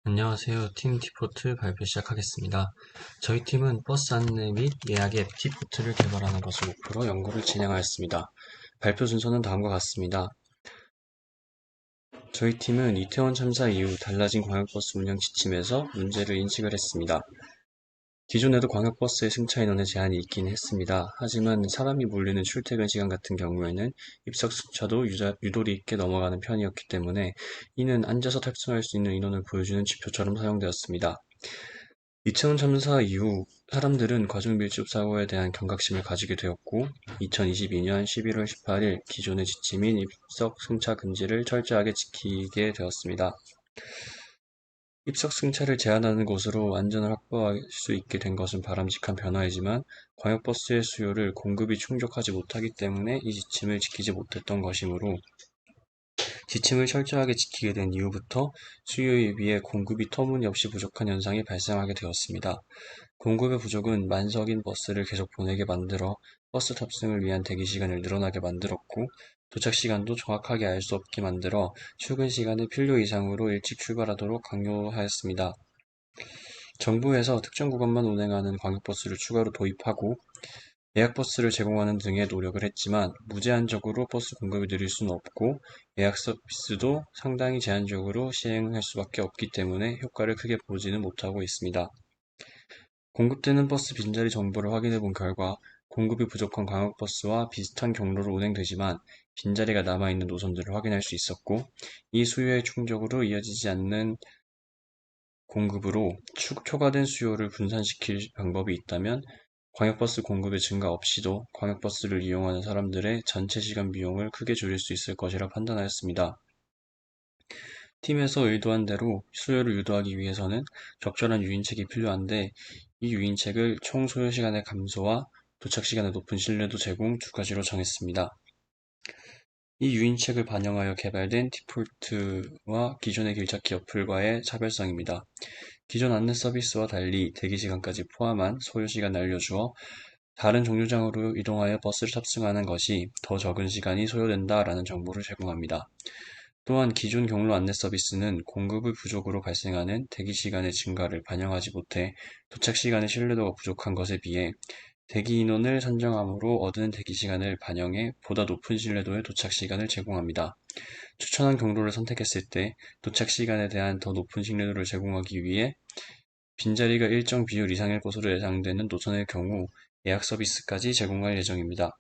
안녕하세요. 팀 티포트 발표 시작하겠습니다. 저희 팀은 버스 안내 및 예약 앱 티포트를 개발하는 것을 목표로 연구를 진행하였습니다. 발표 순서는 다음과 같습니다. 저희 팀은 이태원 참사 이후 달라진 광역버스 운영 지침에서 문제를 인식을 했습니다. 기존에도 광역버스의 승차 인원에 제한이 있긴 했습니다. 하지만 사람이 몰리는 출퇴근 시간 같은 경우에는 입석 승차도 유도리 있게 넘어가는 편이었기 때문에 이는 앉아서 탑승할 수 있는 인원을 보여주는 지표처럼 사용되었습니다. 이태원 참사 이후 사람들은 과중밀집 사고에 대한 경각심을 가지게 되었고 2022년 11월 18일 기존의 지침인 입석 승차 금지를 철저하게 지키게 되었습니다. 입석 승차를 제한하는 것으로 안전을 확보할 수 있게 된 것은 바람직한 변화이지만 광역버스의 수요를 공급이 충족하지 못하기 때문에 이 지침을 지키지 못했던 것이므로 지침을 철저하게 지키게 된 이후부터 수요에 비해 공급이 터무니없이 부족한 현상이 발생하게 되었습니다. 공급의 부족은 만석인 버스를 계속 보내게 만들어 버스 탑승을 위한 대기시간을 늘어나게 만들었고 도착시간도 정확하게 알 수 없게 만들어 출근 시간을 필요 이상으로 일찍 출발하도록 강요하였습니다. 정부에서 특정 구간만 운행하는 광역버스를 추가로 도입하고 예약버스를 제공하는 등의 노력을 했지만 무제한적으로 버스 공급을 늘릴 수는 없고 예약 서비스도 상당히 제한적으로 시행할 수밖에 없기 때문에 효과를 크게 보지는 못하고 있습니다. 공급되는 버스 빈자리 정보를 확인해 본 결과 공급이 부족한 광역버스와 비슷한 경로로 운행되지만 빈자리가 남아있는 노선들을 확인할 수 있었고 이 수요의 충족으로 이어지지 않는 공급으로 초과된 수요를 분산시킬 방법이 있다면 광역버스 공급의 증가 없이도 광역버스를 이용하는 사람들의 전체 시간 비용을 크게 줄일 수 있을 것이라 판단하였습니다. 팀에서 의도한 대로 수요를 유도하기 위해서는 적절한 유인책이 필요한데 이 유인책을 총 소요 시간의 감소와 도착 시간의 높은 신뢰도 제공 두 가지로 정했습니다. 이 유인책을 반영하여 개발된 디폴트와 기존의 길찾기 어플과의 차별성입니다. 기존 안내 서비스와 달리 대기시간까지 포함한 소요시간을 알려주어 다른 정류장으로 이동하여 버스를 탑승하는 것이 더 적은 시간이 소요된다라는 정보를 제공합니다. 또한 기존 경로 안내 서비스는 공급의 부족으로 발생하는 대기시간의 증가를 반영하지 못해 도착시간의 신뢰도가 부족한 것에 비해 대기 인원을 선정함으로 얻은 대기시간을 반영해 보다 높은 신뢰도의 도착시간을 제공합니다. 추천한 경로를 선택했을 때 도착시간에 대한 더 높은 신뢰도를 제공하기 위해 빈자리가 일정 비율 이상일 것으로 예상되는 노선의 경우 예약 서비스까지 제공할 예정입니다.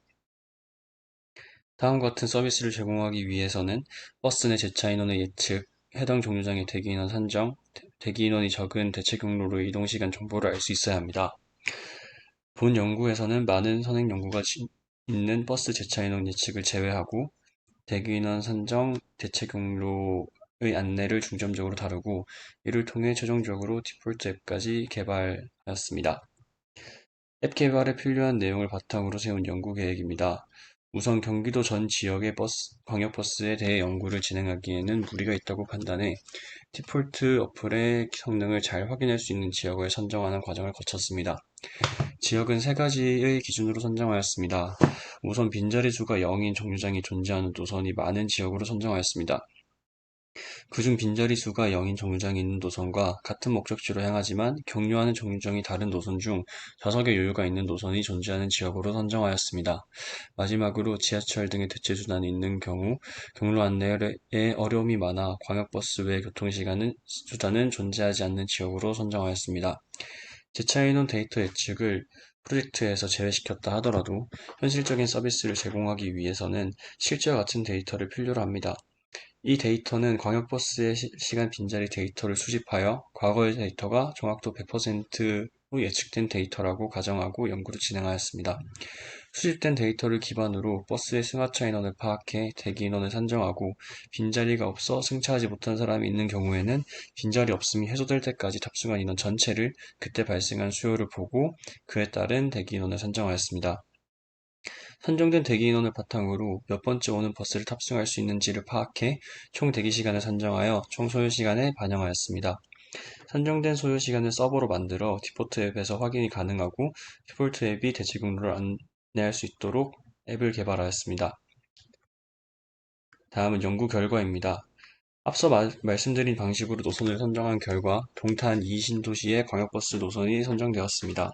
다음과 같은 서비스를 제공하기 위해서는 버스 내 제차 인원의 예측, 해당 정류장의 대기 인원 산정, 대기 인원이 적은 대체 경로로의 이동 시간 정보를 알 수 있어야 합니다. 본 연구에서는 많은 선행 연구가 있는 버스 제차 인원 예측을 제외하고 대기 인원 산정, 대체 경로의 안내를 중점적으로 다루고 이를 통해 최종적으로 디폴트 앱까지 개발하였습니다. 앱 개발에 필요한 내용을 바탕으로 세운 연구 계획입니다. 우선 경기도 전 지역의 광역버스에 대해 연구를 진행하기에는 무리가 있다고 판단해 디폴트 어플의 성능을 잘 확인할 수 있는 지역을 선정하는 과정을 거쳤습니다. 지역은 세 가지의 기준으로 선정하였습니다. 우선 빈자리 수가 0인 정류장이 존재하는 노선이 많은 지역으로 선정하였습니다. 그중 빈자리 수가 0인 정류장이 있는 노선과 같은 목적지로 향하지만 경유하는 정류장이 다른 노선 중 좌석의 여유가 있는 노선이 존재하는 지역으로 선정하였습니다. 마지막으로 지하철 등의 대체수단이 있는 경우 경로 안내에 어려움이 많아 광역버스 외 교통수단은 존재하지 않는 지역으로 선정하였습니다. 제차 인원 데이터 예측을 프로젝트에서 제외시켰다 하더라도 현실적인 서비스를 제공하기 위해서는 실제와 같은 데이터를 필요로 합니다. 이 데이터는 광역버스의 실시간 빈자리 데이터를 수집하여 과거의 데이터가 정확도 100%로 예측된 데이터라고 가정하고 연구를 진행하였습니다. 수집된 데이터를 기반으로 버스의 승하차 인원을 파악해 대기 인원을 산정하고 빈자리가 없어 승차하지 못한 사람이 있는 경우에는 빈자리 없음이 해소될 때까지 탑승한 인원 전체를 그때 발생한 수요를 보고 그에 따른 대기 인원을 산정하였습니다. 산정된 대기 인원을 바탕으로 몇 번째 오는 버스를 탑승할 수 있는지를 파악해 총 대기 시간을 산정하여 총 소요 시간에 반영하였습니다. 산정된 소요 시간을 서버로 만들어 디폴트 앱에서 확인이 가능하고 디폴트 앱이 대체 경로를 안내할 수 있도록 앱을 개발하였습니다. 다음은 연구 결과입니다. 앞서 말씀드린 방식으로 노선을 선정한 결과 동탄 2신도시의 광역버스 노선이 선정되었습니다.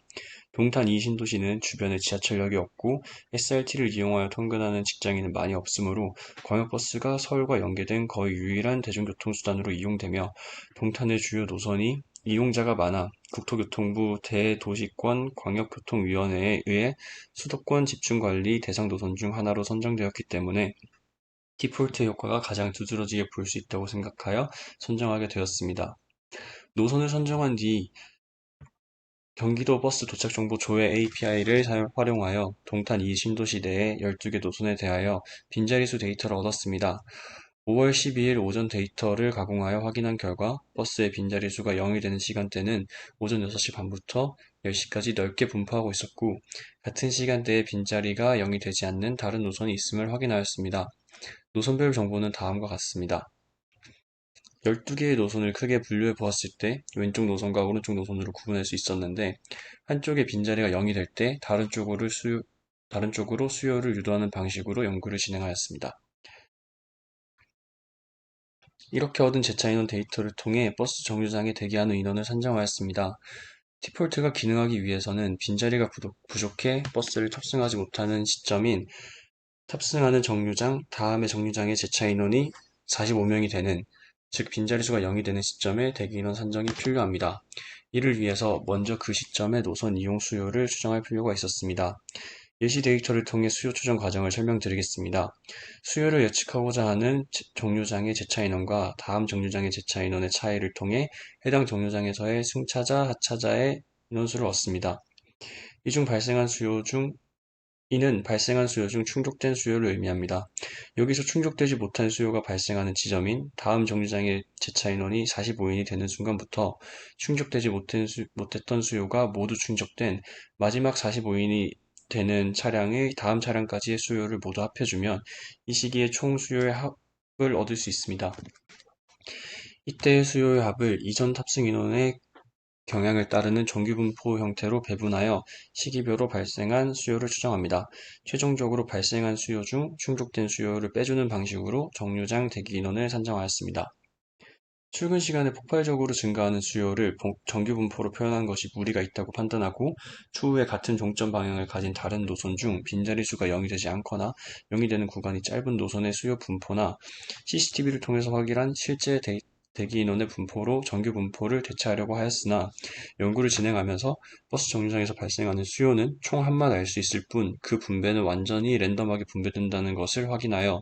동탄 2신도시는 주변에 지하철역이 없고 SRT를 이용하여 통근하는 직장인은 많이 없으므로 광역버스가 서울과 연계된 거의 유일한 대중교통수단으로 이용되며 동탄의 주요 노선이 이용자가 많아 국토교통부 대도시권 광역교통위원회에 의해 수도권 집중관리 대상 노선 중 하나로 선정되었기 때문에 디폴트 효과가 가장 두드러지게 볼 수 있다고 생각하여 선정하게 되었습니다. 노선을 선정한 뒤 경기도 버스 도착정보 조회 API를 활용하여 동탄 2신도시 내의 12개 노선에 대하여 빈자리수 데이터를 얻었습니다. 5월 12일 오전 데이터를 가공하여 확인한 결과 버스의 빈자리수가 0이 되는 시간대는 오전 6시 반부터 10시까지 넓게 분포하고 있었고 같은 시간대에 빈자리가 0이 되지 않는 다른 노선이 있음을 확인하였습니다. 노선별 정보는 다음과 같습니다. 12개의 노선을 크게 분류해 보았을 때 왼쪽 노선과 오른쪽 노선으로 구분할 수 있었는데 한쪽에 빈자리가 0이 될 때 다른 쪽으로 수요를 유도하는 방식으로 연구를 진행하였습니다. 이렇게 얻은 재차 인원 데이터를 통해 버스 정류장에 대기하는 인원을 산정하였습니다. 디폴트가 기능하기 위해서는 빈자리가 부족해 버스를 탑승하지 못하는 시점인 탑승하는 정류장 다음의 정류장의 재차 인원이 45명이 되는, 즉 빈자리수가 0이 되는 시점에 대기인원 산정이 필요합니다. 이를 위해서 먼저 그 시점의 노선 이용 수요를 추정할 필요가 있었습니다. 예시 데이터를 통해 수요 추정 과정을 설명드리겠습니다. 수요를 예측하고자 하는 정류장의 재차 인원과 다음 정류장의 재차 인원의 차이를 통해 해당 정류장에서의 승차자, 하차자의 인원수를 얻습니다. 이는 발생한 수요 중 충족된 수요를 의미합니다. 여기서 충족되지 못한 수요가 발생하는 지점인 다음 정류장의 재차 인원이 45인이 되는 순간부터 충족되지 못했던 수요가 모두 충족된 마지막 45인이 되는 차량의 다음 차량까지의 수요를 모두 합해주면 이 시기에 총 수요의 합을 얻을 수 있습니다. 이때의 수요의 합을 이전 탑승 인원의 경향을 따르는 정규분포 형태로 배분하여 시기별로 발생한 수요를 추정합니다. 최종적으로 발생한 수요 중 충족된 수요를 빼주는 방식으로 정류장 대기 인원을 산정하였습니다. 출근 시간에 폭발적으로 증가하는 수요를 정규분포로 표현한 것이 무리가 있다고 판단하고 추후에 같은 종점 방향을 가진 다른 노선 중 빈자리 수가 0이 되지 않거나 0이 되는 구간이 짧은 노선의 수요 분포나 CCTV를 통해서 확인한 실제 대기 인원의 분포로 정규 분포를 대체하려고 하였으나 연구를 진행하면서 버스 정류장에서 발생하는 수요는 총 합만 알 수 있을 뿐 그 분배는 완전히 랜덤하게 분배된다는 것을 확인하여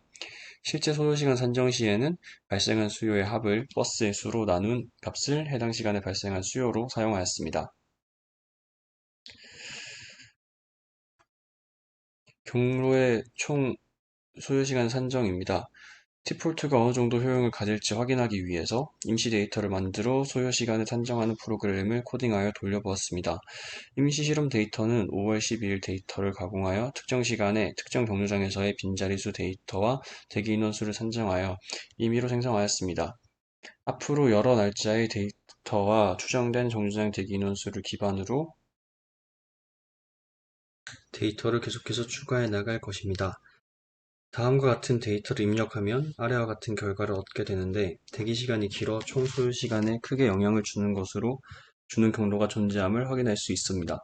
실제 소요시간 산정 시에는 발생한 수요의 합을 버스의 수로 나눈 값을 해당 시간에 발생한 수요로 사용하였습니다. 경로의 총 소요시간 산정입니다. 디폴트가 어느 정도 효용을 가질지 확인하기 위해서 임시 데이터를 만들어 소요 시간을 산정하는 프로그램을 코딩하여 돌려보았습니다. 임시 실험 데이터는 5월 12일 데이터를 가공하여 특정 시간에 특정 정류장에서의 빈자리수 데이터와 대기 인원수를 산정하여 임의로 생성하였습니다. 앞으로 여러 날짜의 데이터와 추정된 정류장 대기 인원수를 기반으로 데이터를 계속해서 추가해 나갈 것입니다. 다음과 같은 데이터를 입력하면 아래와 같은 결과를 얻게 되는데 대기시간이 길어 총 소요시간에 크게 영향을 주는 경로가 존재함을 확인할 수 있습니다.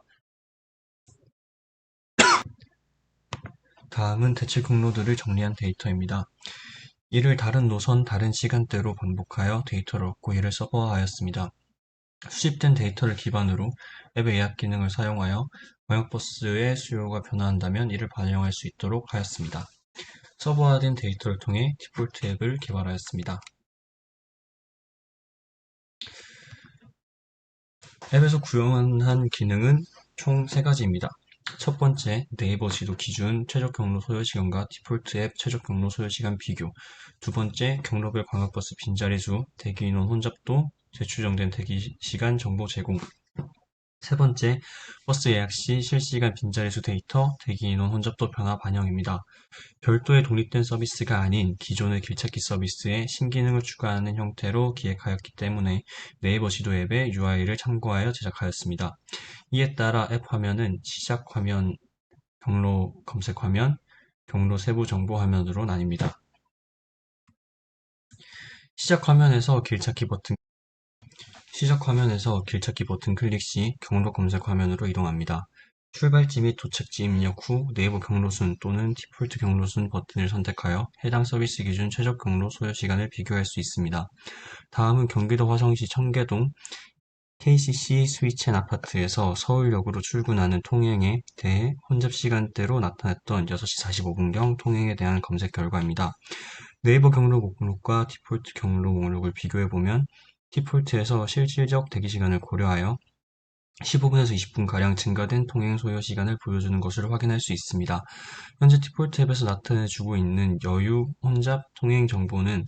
다음은 대체 경로들을 정리한 데이터입니다. 이를 다른 노선, 다른 시간대로 반복하여 데이터를 얻고 이를 서버화하였습니다. 수집된 데이터를 기반으로 앱의 예약 기능을 사용하여 광역버스의 수요가 변화한다면 이를 반영할 수 있도록 하였습니다. 서버화된 데이터를 통해 디폴트 앱을 개발하였습니다. 앱에서 구현한 기능은 총 3가지입니다. 첫 번째, 네이버 지도 기준 최적 경로 소요시간과 디폴트 앱 최적 경로 소요시간 비교. 두 번째, 경로별 광역버스 빈자리수, 대기인원 혼잡도, 재추정된 대기시간 정보 제공. 세 번째, 버스 예약 시 실시간 빈자리수 데이터, 대기인원 혼잡도 변화 반영입니다. 별도의 독립된 서비스가 아닌 기존의 길찾기 서비스에 신기능을 추가하는 형태로 기획하였기 때문에 네이버 지도 앱의 UI를 참고하여 제작하였습니다. 이에 따라 앱 화면은 시작 화면, 경로 검색 화면, 경로 세부 정보 화면으로 나뉩니다. 시작 화면에서 길찾기 버튼 클릭 시 경로 검색 화면으로 이동합니다. 출발지 및 도착지 입력 후 네이버 경로순 또는 디폴트 경로순 버튼을 선택하여 해당 서비스 기준 최저 경로 소요 시간을 비교할 수 있습니다. 다음은 경기도 화성시 청계동 KCC 스위첸 아파트에서 서울역으로 출근하는 통행에 대해 혼잡 시간대로 나타났던 6시 45분경 통행에 대한 검색 결과입니다. 네이버 경로 목록과 디폴트 경로 목록을 비교해보면 디폴트에서 실질적 대기시간을 고려하여 15분에서 20분가량 증가된 통행 소요 시간을 보여주는 것을 확인할 수 있습니다. 현재 디폴트 앱에서 나타내주고 있는 여유 혼잡 통행 정보는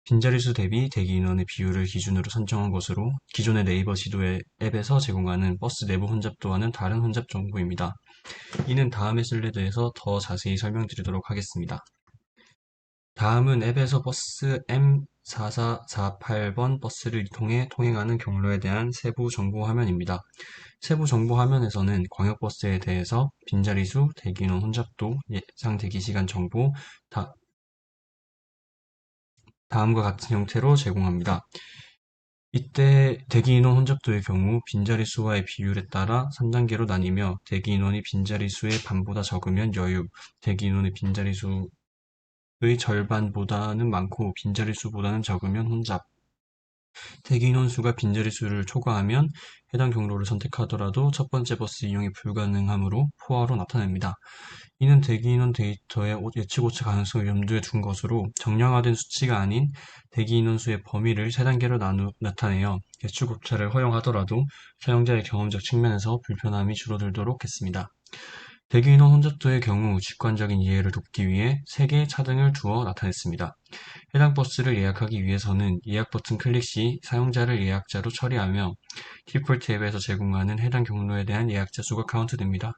빈자릿수 대비 대기 인원의 비율을 기준으로 선정한 것으로 기존의 네이버 지도 앱에서 제공하는 버스 내부 혼잡도와는 다른 혼잡 정보입니다. 이는 다음의 슬라이드에서 더 자세히 설명드리도록 하겠습니다. 다음은 앱에서 버스 M4448번 버스를 통해 통행하는 경로에 대한 세부 정보 화면입니다. 세부 정보 화면에서는 광역버스에 대해서 빈자리수, 대기인원 혼잡도, 예상 대기시간 정보, 다음과 같은 형태로 제공합니다. 이때 대기인원 혼잡도의 경우 빈자릿수와의 비율에 따라 3단계로 나뉘며 대기인원이 빈자릿수의 반보다 적으면 여유, 대기인원의 빈자릿수의 절반보다는 많고 빈자릿수보다는 적으면 혼잡, 대기인원 수가 빈자릿수를 초과하면 해당 경로를 선택하더라도 첫 번째 버스 이용이 불가능하므로 포화로 나타냅니다. 이는 대기인원 데이터의 예측 오차 가능성을 염두에 둔 것으로 정량화된 수치가 아닌 대기인원 수의 범위를 3단계로 나타내어 예측 오차를 허용하더라도 사용자의 경험적 측면에서 불편함이 줄어들도록 했습니다. 대기인원 혼잡도의 경우 직관적인 이해를 돕기 위해 3개의 차등을 두어 나타냈습니다. 해당 버스를 예약하기 위해서는 예약 버튼 클릭 시 사용자를 예약자로 처리하며 디폴트 앱에서 제공하는 해당 경로에 대한 예약자 수가 카운트됩니다.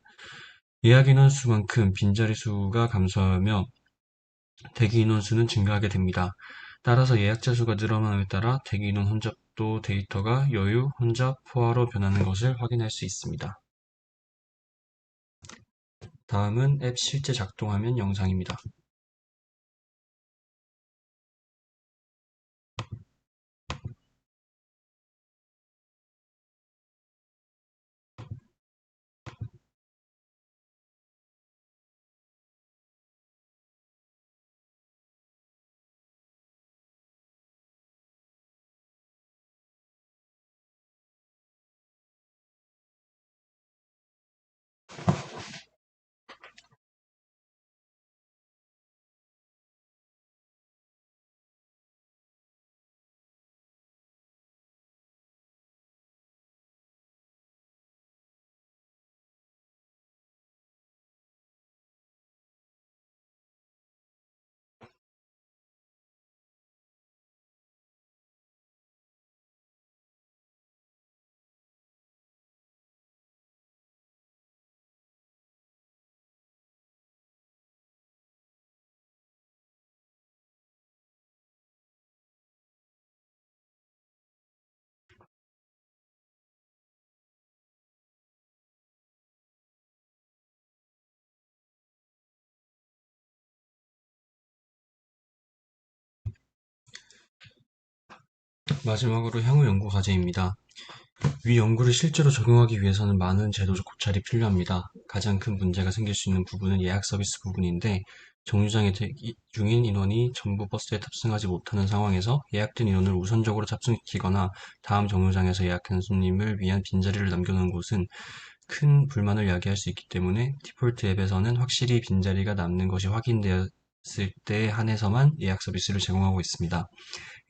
예약 인원 수만큼 빈자리 수가 감소하며 대기 인원 수는 증가하게 됩니다. 따라서 예약자 수가 늘어남에 따라 대기 인원 혼잡도 데이터가 여유, 혼잡, 포화로 변하는 것을 확인할 수 있습니다. 다음은 앱 실제 작동화면 영상입니다. 마지막으로 향후 연구 과제입니다. 위 연구를 실제로 적용하기 위해서는 많은 제도적 고찰이 필요합니다. 가장 큰 문제가 생길 수 있는 부분은 예약 서비스 부분인데 정류장에 대기 중인 인원이 전부 버스에 탑승하지 못하는 상황에서 예약된 인원을 우선적으로 탑승시키거나 다음 정류장에서 예약한 손님을 위한 빈자리를 남겨놓은 곳은 큰 불만을 야기할 수 있기 때문에 디폴트 앱에서는 확실히 빈자리가 남는 것이 확인되었을 때에 한해서만 예약 서비스를 제공하고 있습니다.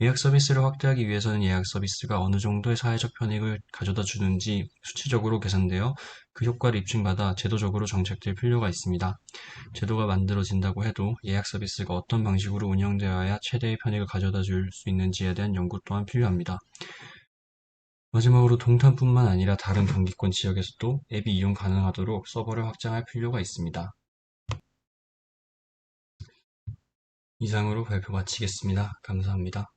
예약 서비스를 확대하기 위해서는 예약 서비스가 어느 정도의 사회적 편익을 가져다 주는지 수치적으로 계산되어 그 효과를 입증받아 제도적으로 정책될 필요가 있습니다. 제도가 만들어진다고 해도 예약 서비스가 어떤 방식으로 운영되어야 최대의 편익을 가져다 줄 수 있는지에 대한 연구 또한 필요합니다. 마지막으로 동탄뿐만 아니라 다른 경기권 지역에서도 앱이 이용 가능하도록 서버를 확장할 필요가 있습니다. 이상으로 발표 마치겠습니다. 감사합니다.